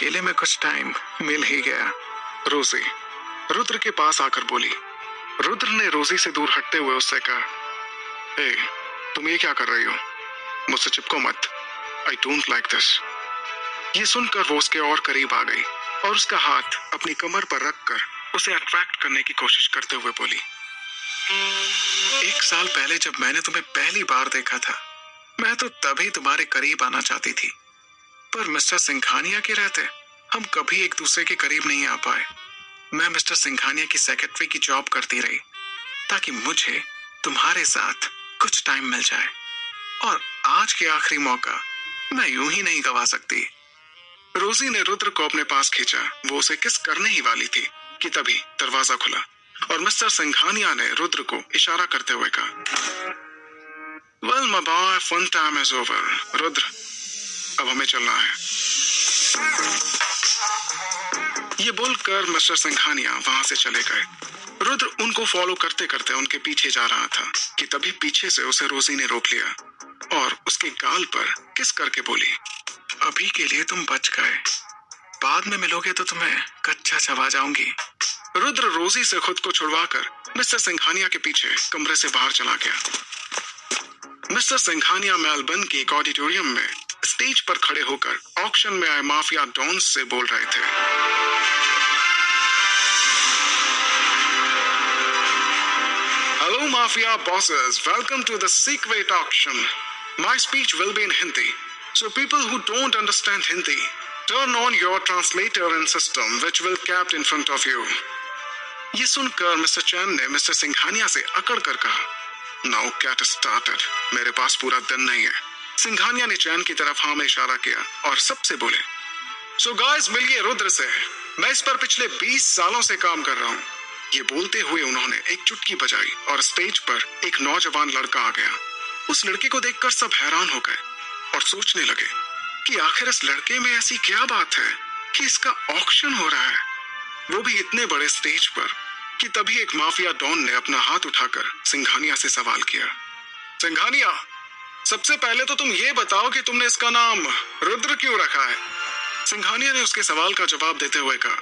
अकेले में कुछ टाइम मिल ही गया। रोजी रुद्र के पास आकर बोली। रुद्र ने रोजी से दूर हटते हुए उससे कहा, ए, तुम ये क्या कर रही हो? मुझसे चिपको मत। I don't like this. ये सुनकर वो उसके और करीब आ गई और उसका हाथ अपनी कमर पर रखकर उसे अट्रैक्ट करने की कोशिश करते हुए बोली, 1 साल पहले जब मैंने तुम्हें पहली बार देखा था, मैं तो तभी तुम्हारे करीब आना चाहती थी, पर मिस्टर सिंघानिया के रहते हम कभी एक दूसरे के करीब नहीं आ पाए। मैं मिस्टर सिंघानिया की सेक्रेटरी की जॉब करती रही ताकि मुझे तुम्हारे साथ कुछ टाइम मिल जाए, और आज के आखिरी मौका मैं यूं ही नहीं गवा सकती। रोजी ने रुद्र को अपने पास खींचा। वो उसे किस करने ही वाली थी कि तभी दरवाजा खुला और मिस्टर सिंघानिया ने रुद्र को इशारा करते हुए कहा, well my boy, fun time is over. Rudra, अब हमें चलना है। ये बोलकर मिस्टर सिंघानिया वहां से चले गए। रुद्र उनको फॉलो करते करते उनके पीछे जा रहा था कि तभी पीछे से उसे रोजी ने रोक लिया और उसके गाल पर किस करके बोली, अभी के लिए तुम बच गए, बाद में मिलोगे तो तुम्हें कच्चा चबा जाऊंगी। रुद्र रोजी से खुद को छुड़वाकर मिस्टर सिंघानिया के पीछे कमरे से बाहर चला गया। मिस्टर सिंघानिया मेलबर्न के एक ऑडिटोरियम में स्टेज पर खड़े होकर ऑक्शन में आए माफिया डॉन्स से बोल रहे थे। Hello mafia bosses, welcome to the secret auction. My speech will be in Hindi, so people who don't understand Hindi, turn on your translator and system, which will kept in front of you. ये सुनकर mister चैन ने mister Singhania से अकड़ कर कहा, Now get started. मेरे पास पूरा दिन नहीं है। सिंघानिया ने चैन की तरफ हाँ में इशारा किया और सबसे बोले, So guys, मिलिए रुद्र से, मैं इस पर पिछले 20 सालों से काम कर रहा हूँ। ये बोलते हुए उन्होंने एक चुटकी बजाई और स्टेज पर एक नौजवान लड़का आ गया। उस लड़के को देखकर सब हैरान हो गए और सोचने लगे कि आखिर इस लड़के में ऐसी क्या बात है कि इसका ऑक्शन हो रहा है, वो भी इतने बड़े स्टेज पर। कि तभी एक माफिया डॉन ने अपना हाथ उठाकर सिंघानिया से सवाल किया, सिंघानिया, सबसे पहले तो तुम ये बताओ कि तुमने इसका नाम रुद्र क्यों रखा है? सिंघानिया ने उसके सवाल का जवाब देते हुए कहा,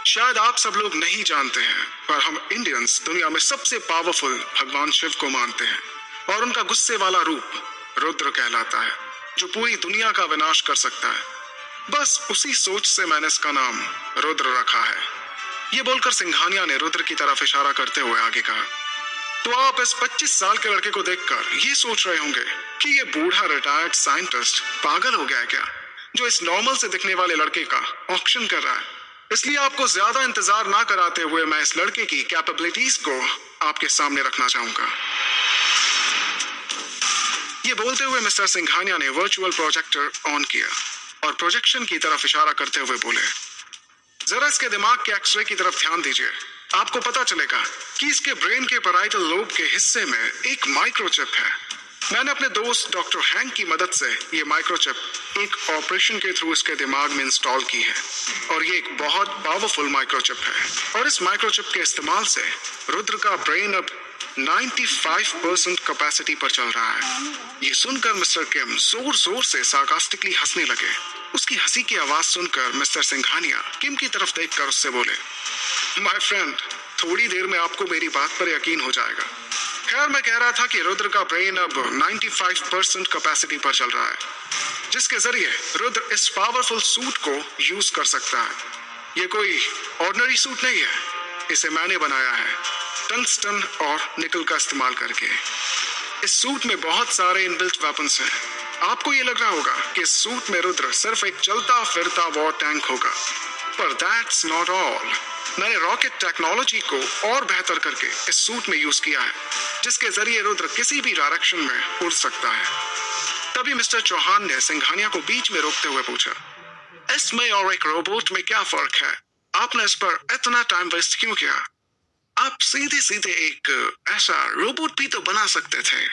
शायद आप सब लोग नहीं जानते हैं, पर हम इंडियंस दुनिया में सबसे पावरफुल भगवान शिव को मानते हैं और उनका गुस्से वाला रूप रुद्र कहलाता है, जो पूरी दुनिया का विनाश कर सकता है। बस उसी सोच से मैंने इसका नाम रुद्र रखा है। ये बोलकर सिंघानिया ने रुद्र की तरफ इशारा करते हुए आगे कहा, तो आप इस 25 साल के लड़के को देखकर ये सोच रहे होंगे कि ये बूढ़ा रिटायर्ड साइंटिस्ट पागल हो गया है क्या, जो इस नॉर्मल से दिखने वाले लड़के का ऑक्शन कर रहा है। इसलिए आपको ज्यादा इंतजार ना कराते हुए मैं इस लड़के की कैपेबिलिटीज को आपके सामने रखना चाहूंगा। ये बोलते हुए मिस्टर सिंघानिया ने वर्चुअल प्रोजेक्टर ऑन किया और प्रोजेक्शन की तरफ इशारा करते हुए बोले, जरा इसके दिमाग के एक्सरे की तरफ ध्यान दीजिए। आपको पता चलेगा कि इसके ब्रेन के पैराइटल लोब के हिस्से में एक माइक्रोचिप है। मैंने अपने दोस्त डॉक्टर हैंक की मदद से ये माइक्रोचिप एक ऑपरेशन के थ्रू इसके दिमाग में इंस्टॉल की है, और ये एक बहुत पावरफुल माइक्रोचिप है। और इस माइक्रोचिप के इस्तेमाल से रुद्र का ब्रेन अब 95% कैपेसिटी पर चल रहा है। ये सुनकर मिस्टर किम जोर जोर से सार्कास्टिकली हंसने लगे। उसकी हंसी की आवाज सुनकर मिस्टर सिंघानिया किम की तरफ देखकर उससे बोले, माय फ्रेंड, थोड़ी देर में आपको मेरी बात पर यकीन हो जाएगा। खैर, मैं कह रहा था कि रुद्र का ब्रेन अब 95% कैपेसिटी पर चल रहा है, जिसके जरिए रुद्र इस पावरफुल सूट को यूज कर सकता है। ये कोई ऑर्डिनरी सूट नहीं है, इसे मैंने बनाया है टंगस्टन और निकल का इस्तेमाल करके। इस सूट में बहुत सारे इनबिल्ट वेपन्स हैं। आपको ये लग रहा होगा कि इस सूट में रुद्र सिर्फ एक चलता फिरता वॉर टैंक होगा, पर दैट्स नॉट ऑल। मैंने रॉकेट टेक्नोलॉजी को और बेहतर करके इस सूट में यूज किया है, जिसके जरिए रुद्र किसी भी डायरेक्शन में उड़ सकता है। तभी मिस्टर चौहान ने सिंघानिया को बीच में रोकते हुए पूछा, इसमें और एक रोबोट में क्या फर्क है? आपने इस पर इतना टाइम वेस्ट क्यों किया? आप सीधे सीधे एक ऐसा रोबोट भी तो बना सकते थे।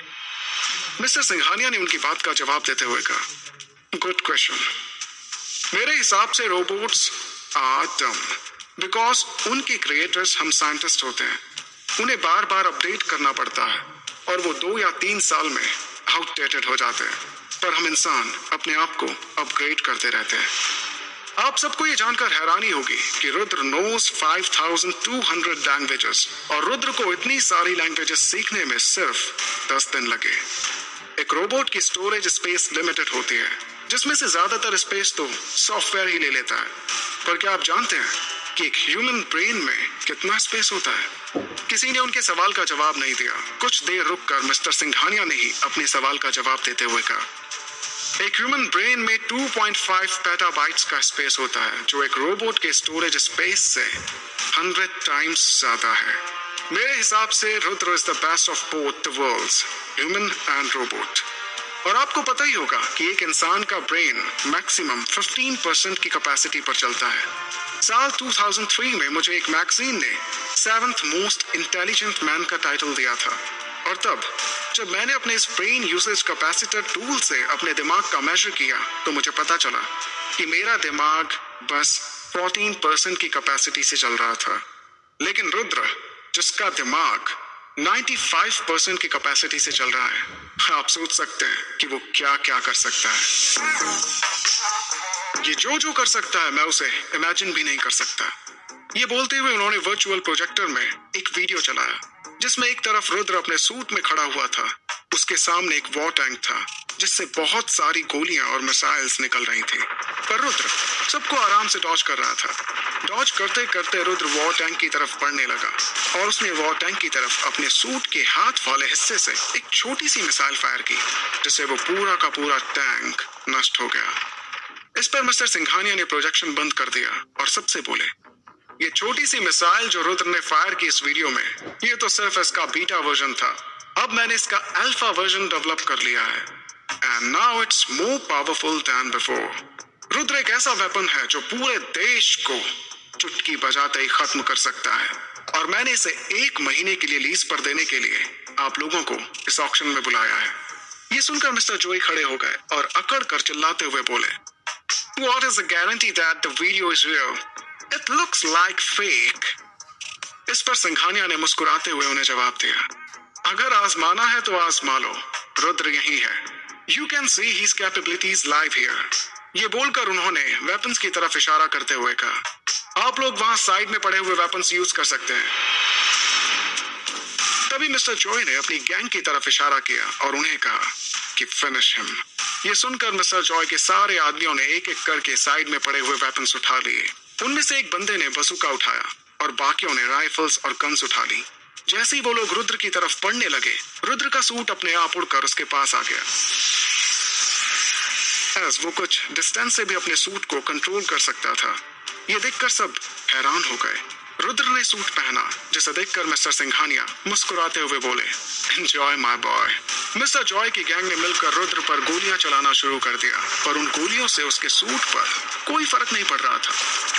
मिस्टर सिंघानिया ने उनकी बात का जवाब देते हुए कहा, गुड क्वेश्चन। मेरे हिसाब से रोबोट्स आर डम बिकॉज उनके क्रिएटर्स हम साइंटिस्ट होते हैं। उन्हें बार बार अपडेट करना पड़ता है और वो 2 या 3 साल में आउटडेटेड हो जाते हैं, पर हम इंसान अपने आप को अपग्रेड करते रहते हैं। आप सबको ये जानकर हैरानी होगी कि रुद्र नोज 5200 लैंग्वेजेस और रुद्र को इतनी सारी लैंग्वेजेस सीखने में सिर्फ 10 दिन लगे। एक रोबोट की स्टोरेज स्पेस लिमिटेड होती है, जिसमें से ज्यादातर स्पेस तो सॉफ्टवेयर ही ले लेता है। पर क्या आप जानते हैं कि एक ह्यूमन ब्रेन में कितना स्पेस होता है? किसी ने उनके सवाल का जवाब नहीं दिया। कुछ देर रुककर मिस्टर सिंघानिया ने ही अपने सवाल का जवाब देते हुए कहा, एक ह्यूमन ब्रेन में 2.5 पेटाबाइट्स का स्पेस होता है, जो एक रोबोट के स्टोरेज स्पेस से 100 टाइम्स ज्यादा है। मेरे हिसाब से Rudra is the best of both the worlds, human and robot. और आपको पता ही होगा कि एक इंसान का ब्रेन मैक्सिमम 15% की कैपेसिटी पर चलता है। साल 2003 में मुझे एक मैगजीन ने 7th मोस्ट इंटेलिजेंट मैन का टाइटल दिया था। और तब जब मैंने अपने इस ब्रेन यूसेज कैपेसिटर टूल से अपने दिमाग का मेजर किया, तो मुझे पता चला कि मेरा दिमाग बस 14% की कैपेसिटी से चल रहा था। लेकिन रुद्र, जिसका दिमाग 95% की कैपेसिटी से चल रहा है, आप सोच सकते हैं कि वो क्या क्या कर सकता है। ये जो कर सकता है, मैं उसे इमेजिन भी नहीं कर सकता। ये बोलते हुए उन्होंने वर्चुअल प्रोजेक्टर में एक वीडियो चलाया, जिसमें एक तरफ रुद्र अपने सूट में खड़ा हुआ था, उसके सामने एक वॉर टैंक था जिससे बहुत सारी गोलियां और मिसाइल्स निकल रही थी। पर रुद्र सबको आराम से डॉज कर रहा था। डॉज करते करते रुद्र वॉर टैंक की तरफ बढ़ने लगा और उसने वॉर टैंक की तरफ अपने सूट के हाथ वाले हिस्से से एक छोटी सी मिसाइल फायर की, जिससे वो पूरा का पूरा टैंक नष्ट हो गया। इस पर मिस्टर सिंघानिया ने प्रोजेक्शन बंद कर दिया और सबसे बोले, ये छोटी सी मिसाइल जो रुद्र ने फायर की इस वीडियो में, ये तो सिर्फ इसका बीटा वर्जन था। अब मैंने इसका अल्फा वर्जन डेवलप कर लिया है, and now it's more powerful than before. Rudra एक ऐसा वेपन है जो पूरे देश को चुटकी बजाते ही खत्म कर सकता है, और मैंने इसे 1 महीने के लिए लीज पर देने के लिए आप लोगों को इस ऑक्शन में बुलाया है। ये सुनकर मिस्टर जोई खड़े हो गए और अकड़ कर चिल्लाते हुए बोले, What is the guarantee that the video is real? It looks like fake. इस पर सिंघानिया ने मुस्कुराते हुए उन्हें जवाब दिया, अगर आजमाना है तो आजमा लो, रुद्र यही है। You can see his capabilities live here. ये बोलकर उन्होंने वेपन्स की तरफ इशारा करते हुए कहा, आप लोग वहां साइड में पड़े हुए वेपन्स यूज कर सकते हैं। तभी मिस्टर जॉय ने अपनी गैंग की तरफ इशारा किया और उन्हें कहा कि फिनिश हिम। ये सुनकर मिस्टर जॉय के सारे आदमियों ने एक एक करके साइड में पड़े हुए वेपन्स उठा लिए। उनमें से एक बंदे ने बंदूक उठाया और बाकियों ने राइफल्स और गन्स उठा ली। जैसे ही वो लोग रुद्र की तरफ बढ़ने लगे, रुद्र का सूट अपने आप उड़कर उसके पास आ गया। वो कुछ डिस्टेंस से भी अपने सूट को कंट्रोल कर सकता था। ये देखकर सब हैरान हो गए। रुद्र ने सूट पहना, जिसे देखकर मिस्टर सिंघानिया मुस्कुराते हुए बोले, enjoy my boy. Mister Joy की गैंग ने मिलकर रुद्र पर गोलियां चलाना शुरू कर दिया, पर उन गोलियों से उसके सूट पर कोई फर्क नहीं पड़ रहा था।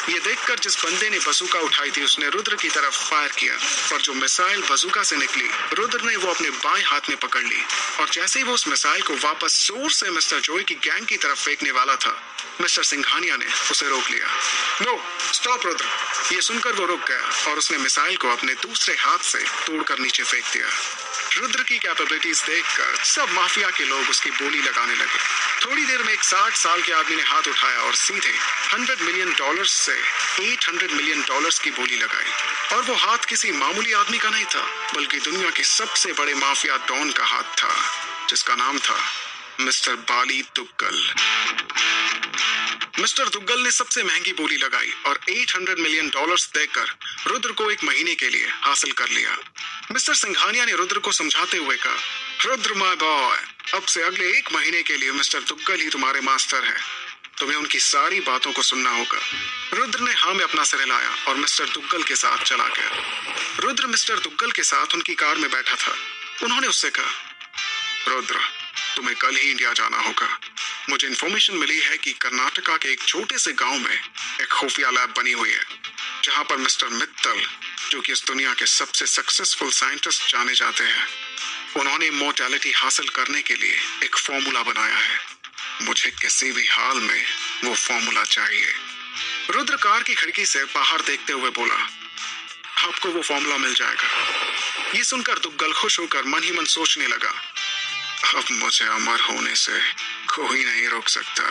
ये देखकर जिस बंदे ने बंदूक उठाई थी, उसने रुद्र की तरफ फायर किया, पर जो मिसाइल बंदूक से निकली, रुद्र ने वो अपने बाएं हाथ में पकड़ ली, और जैसे ही वो उस मिसाइल को वापस जोर से मिस्टर जॉय की गैंग की तरफ फेंकने वाला था, मिस्टर सिंघानिया ने उसे रोक लिया। No, stop Rudra. ये सुनकर वो रुक गया और उसने मिसाइल को अपने दूसरे हाथ से तोड़कर नीचे फेंक दिया। रुद्र की कैपेबिलिटीज देखकर सब माफिया के लोग उसकी बोली लगाने लगे। थोड़ी देर में एक 60 साल के आदमी ने हाथ उठाया और सीधे $100 मिलियन से $800 मिलियन की बोली लगाई। और वो हाथ किसी मामूली आदमी का नहीं था, बल्कि दुनिया के सबसे बड़े माफिया डॉन का हाथ था, जिसका नाम था मिस्टर बाली तुग्गल। मिस्टर तुग्गल ने सबसे महंगी बोली लगाई और $800 मिलियन देकर रुद्र को 1 महीने के लिए हासिल कर लिया। मिस्टर सिंघानिया ने रुद्र को समझाते हुए कहा, रुद्र माय बॉय, अब से अगले 1 महीने के लिए मिस्टर तुग्गल ही तुम्हारे मास्टर हैं। तुम्हें उनकी सारी बातों को सुनना होगा। रुद्र ने हाँ में अपना सिर हिलाया और मिस्टर तुग्गल के साथ चला गया। रुद्र मिस्टर तुग्गल के साथ उनकी कार में बैठा था। उन्होंने उससे कहा, रुद्र, तुम्हें कल ही इंडिया जाना होगा। मुझे इन्फॉर्मेशन मिली है कि कर्नाटका के एक छोटे से गांव में एक खुफिया लैब बनी हुई है, जहां पर मिस्टर मित्तल, जो कि इस दुनिया के सबसे सक्सेसफुल साइंटिस्ट जाने जाते हैं, उन्होंने इमॉर्टैलिटी हासिल करने के लिए एक फॉर्मूला बनाया है। मुझे किसी भी हाल में वो फॉर्मूला चाहिए। रुद्र कार की खिड़की से बाहर देखते हुए बोला, आपको वो फॉर्मूला मिल जाएगा। ये सुनकर तुग्गल खुश होकर मन ही मन सोचने लगा, अब मुझे अमर होने से कोई नहीं रोक सकता।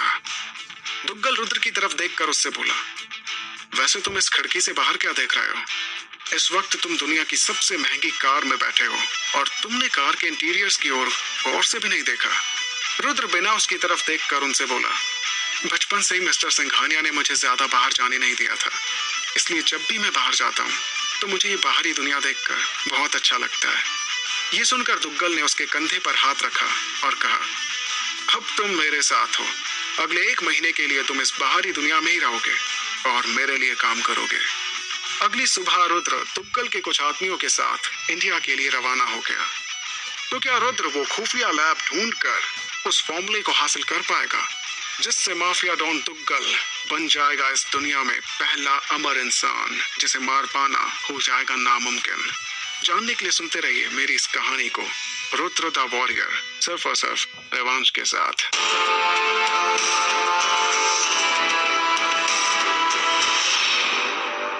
दुग्गल रुद्र की तरफ देखकर उससे बोला, वैसे तुम इस खिड़की से बाहर क्या देख रहे हो? इस वक्त तुम दुनिया की सबसे महंगी कार में बैठे हो और तुमने कार के इंटीरियर्स की ओर गौर से भी नहीं देखा। रुद्र बिना उसकी तरफ देखकर उनसे बोला, बचपन से ही मिस्टर सिंघानिया ने मुझे ज्यादा बाहर जाने नहीं दिया था, इसलिए जब भी मैं बाहर जाता हूँ तो मुझे ये बाहरी दुनिया देखकर बहुत अच्छा लगता है। ये सुनकर दुग्गल ने उसके कंधे पर हाथ रखा और कहा, अब तुम मेरे साथ हो। अगले 1 महीने के लिए तुम इस बाहरी दुनिया में ही रहोगे और मेरे लिए काम करोगे। अगली सुबह रुद्र दुग्गल के कुछ आदमियों के साथ इंडिया के लिए रवाना हो गया। तो क्या रुद्र वो खुफिया लैब ढूंढकर उस फॉर्मूले को हासिल कर पाएगा जिससे माफिया डॉन दुग्गल बन जाएगा इस दुनिया में पहला अमर इंसान जिसे मार पाना हो जाएगा नामुमकिन? जानने के लिए सुनते रहिए मेरी इस कहानी को, रुद्र द वॉरियर, सिर्फ और सिर्फ रिवांश के साथ।